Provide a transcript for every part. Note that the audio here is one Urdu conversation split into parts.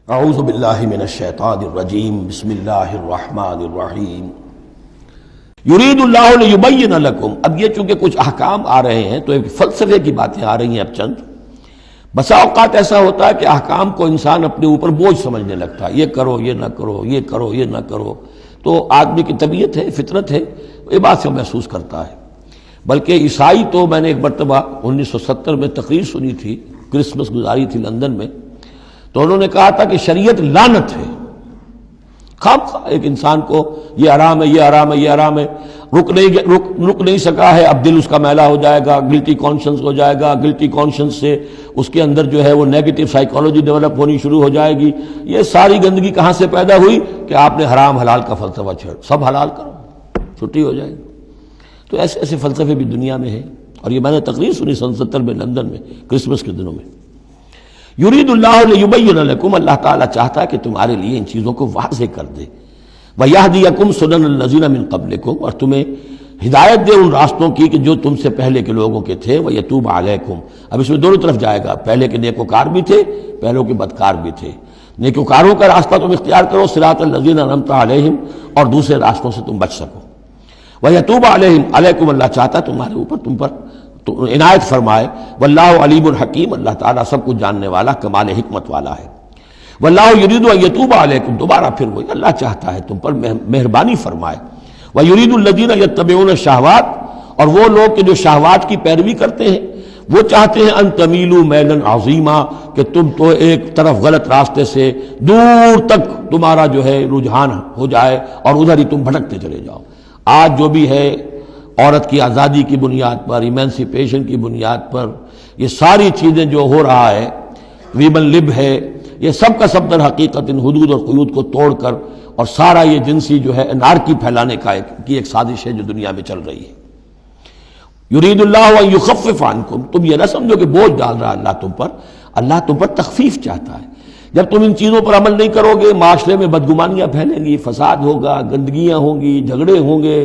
اعوذ باللہ من الشیطان الرجیم بسم اللہ الرحمن الرحیم یرید اللہ لیبین لکم۔ اب یہ چونکہ کچھ احکام آ رہے ہیں تو ایک فلسفے کی باتیں آ رہی ہیں اب چند۔ بسا اوقات ایسا ہوتا ہے کہ احکام کو انسان اپنے اوپر بوجھ سمجھنے لگتا ہے، یہ کرو یہ نہ کرو، یہ کرو یہ نہ کرو، تو آدمی کی طبیعت ہے، فطرت ہے، یہ بات سے محسوس کرتا ہے۔ بلکہ عیسائی تو میں نے ایک مرتبہ 1970 میں تقریر سنی تھی، کرسمس گزاری تھی لندن میں، تو انہوں نے کہا تھا کہ شریعت لعنت ہے۔ خواہ ایک انسان کو یہ حرام ہے، یہ حرام ہے، یہ حرام ہے، رک نہیں سکا ہے، اب دل اس کا میلا ہو جائے گا، گلٹی کانشنس ہو جائے گا، گلٹی کانشنس سے اس کے اندر جو ہے وہ نیگیٹو سائیکالوجی ڈیولپ ہونی شروع ہو جائے گی۔ یہ ساری گندگی کہاں سے پیدا ہوئی کہ آپ نے حرام حلال کا فلسفہ چھیڑ، سب حلال کرو چھٹی ہو جائے گی۔ تو ایسے ایسے فلسفے بھی دنیا میں ہیں، اور یہ میں نے تقریر سنی 1970 میں لندن میں کرسمس کے دنوں میں۔ یرید اللہ لیبین لکم، اللہ تعالیٰ چاہتا ہے کہ تمہارے لیے ان چیزوں کو واضح کر دے۔ وَیَہْدِیَکُمْ سُنَنَ الَّذِینَ مِن قَبْلِکُم، اور تمہیں ہدایت دے ان راستوں کی کہ جو تم سے پہلے کے لوگوں کے تھے۔ وَیَتُوبَ عَلَیکُم، اب اس میں دونوں طرف جائے گا، پہلے کے نیکوکار بھی تھے، پہلوں کے بدکار بھی تھے۔ نیکوکاروں کا راستہ تم اختیار کرو، صراط الذین انعمت علیہم، اور دوسرے راستوں سے تم بچ سکو۔ وَیَتُوبَ عَلیکُم، اللہ چاہتا ہے تمہارے اوپر، تم پر عنایت فرمائے۔ واللہ علیم الحکیم، اللہ تعالیٰ سب کچھ جاننے والا، کمال حکمت والا ہے۔ واللہ یرید ان یتوب علیکم، دوبارہ پھر وہی، اللہ چاہتا ہے تم پر مہربانی فرمائے۔ ویرید الذین یتبعون الشہوات، اور وہ لوگ کہ جو شہوات کی پیروی کرتے ہیں، وہ چاہتے ہیں ان تمیلوا میلا عظیما، کہ تم تو ایک طرف غلط راستے سے دور تک تمہارا جو ہے رجحان ہو جائے اور ادھر ہی تم بھٹکتے چلے جاؤ۔ آج جو بھی ہے عورت کی آزادی کی بنیاد پر، ایمانسیپیشن کی بنیاد پر، یہ ساری چیزیں جو ہو رہا ہے، ویمن لب ہے، یہ سب کا سب در حقیقت ان حدود اور قیود کو توڑ کر، اور سارا یہ جنسی جو ہے انارکی پھیلانے کی ایک سازش ہے جو دنیا میں چل رہی ہے۔ یرید اللہ ان یخفف عنکم، تم یہ نہ سمجھو کہ بوجھ ڈال رہا اللہ تم پر، اللہ تم پر تخفیف چاہتا ہے۔ جب تم ان چیزوں پر عمل نہیں کرو گے، معاشرے میں بدگمانیاں پھیلیں گی، فساد ہوگا، گندگیاں ہوں گی، جھگڑے ہوں گے،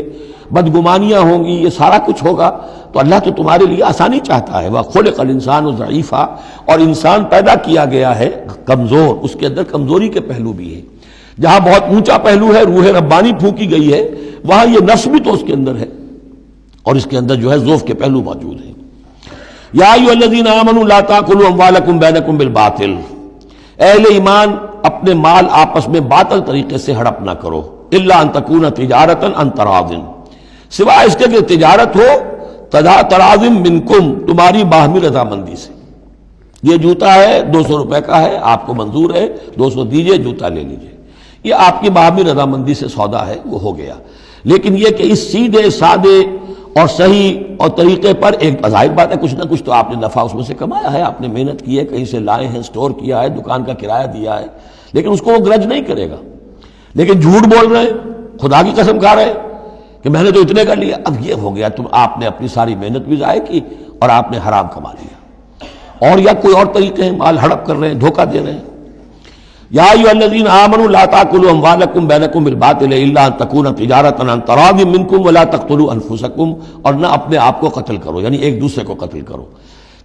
بدگمانیاں ہوں گی، یہ سارا کچھ ہوگا، تو اللہ تو تمہارے لیے آسانی چاہتا ہے۔ وَخُلِقَ الْإِنسَانُ ضَعِيفًا، اور انسان پیدا کیا گیا ہے کمزور، اس کے اندر کمزوری کے پہلو بھی ہیں۔ جہاں بہت اونچا پہلو ہے، روح ربانی پھونکی گئی ہے، وہاں یہ نفس بھی تو اس کے اندر ہے، اور اس کے اندر جو ہے ضعف کے پہلو موجود ہیں۔ یا ایھا الذین آمنوا لا تأکلوا اموالکم بینکم بالباطل، اہل ایمان اپنے مال آپس میں باطل طریقے سے ہڑپ نہ کرو، الا ان تکون تجارتا عن تراض، سوائے اس کے کہ تجارت ہو تراض منکم، تمہاری باہمی رضامندی سے۔ یہ جوتا ہے 200 روپے کا ہے، آپ کو منظور ہے، 200 دیجئے، جوتا لے لیجئے، یہ آپ کی باہمی رضامندی سے سودا ہے، وہ ہو گیا۔ لیکن یہ کہ اس سیدھے سادے اور صحیح اور طریقے پر، ایک ظاہر بات ہے کچھ نہ کچھ تو آپ نے نفع اس میں سے کمایا ہے، آپ نے محنت کی ہے، کہیں سے لائے ہیں، سٹور کیا ہے، دکان کا کرایہ دیا ہے، لیکن اس کو وہ گرج نہیں کرے گا۔ لیکن جھوٹ بول رہے ہیں، خدا کی قسم کھا رہے ہیں کہ میں نے تو اتنے کر لیا، اب یہ ہو گیا، تم آپ نے اپنی ساری محنت بھی ضائع کی اور آپ نے حرام کما لیا۔ اور یا کوئی اور طریقے ہیں، مال ہڑپ کر رہے ہیں، دھوکہ دے رہے ہیں۔ یا ایھا الذین آمنوا لا تأکلوا اموالکم بینکم بالباطل الا ان تکون تجارتا عن تراض منکم ولا تقتلوا انفسکم، اور نہ اپنے آپ کو قتل کرو، یعنی ایک دوسرے کو قتل کرو۔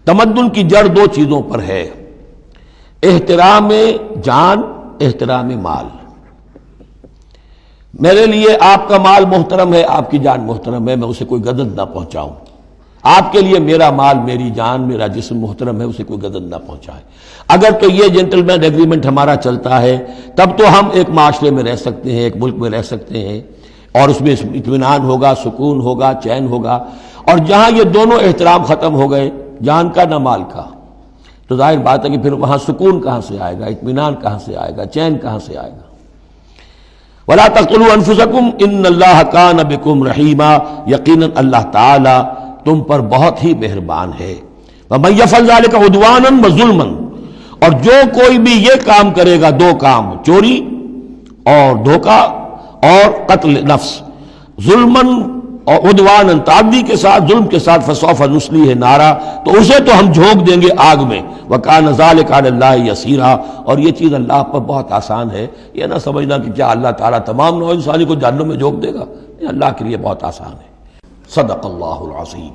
تمدن کی جڑ دو چیزوں پر ہے، احترام جان، احترام مال۔ میرے لیے آپ کا مال محترم ہے، آپ کی جان محترم ہے، میں اسے کوئی گدن نہ پہنچاؤں۔ آپ کے لیے میرا مال، میری جان، میرا جسم محترم ہے، اسے کوئی گدن نہ پہنچائے۔ اگر تو یہ جنٹل مین ایگریمنٹ ہمارا چلتا ہے، تب تو ہم ایک معاشرے میں رہ سکتے ہیں، ایک ملک میں رہ سکتے ہیں، اور اس میں اطمینان ہوگا، سکون ہوگا، چین ہوگا۔ اور جہاں یہ دونوں احترام ختم ہو گئے، جان کا نہ مال کا، تو ظاہر بات ہے کہ پھر وہاں سکون کہاں سے آئے گا، اطمینان کہاں سے آئے گا، چین کہاں سے آئے گا۔ وَلَا تَقْتُلُوا أَنفُسَكُمْ إِنَّ اللَّهَ كَانَ بِكُمْ رَحِيمًا، یقیناً اللہ تعالی تم پر بہت ہی مہربان ہے۔ وَمَن يَفْعَلْ ذَلِكَ عُدْوَانًا وَظُلْمًا، اور جو کوئی بھی یہ کام کرے گا، دو کام، چوری اور دھوکہ اور قتل نفس، ظلمًا اور عدوانًا، تعدی کے ساتھ، ظلم کے ساتھ، فسوف نصلیہ نارا، تو اسے تو ہم جھونک دیں گے آگ میں۔ وَكَانَ ذَلِكَ عَلَى اللَّهِ يَسِيرًا، اور یہ چیز اللہ پر بہت آسان ہے۔ یہ نہ سمجھنا کہ کیا اللہ تعالیٰ تمام نوع انسانی کو جہنم میں جھونک دے گا، یہ اللہ کے لیے بہت آسان ہے۔ صدق اللہ العظیم۔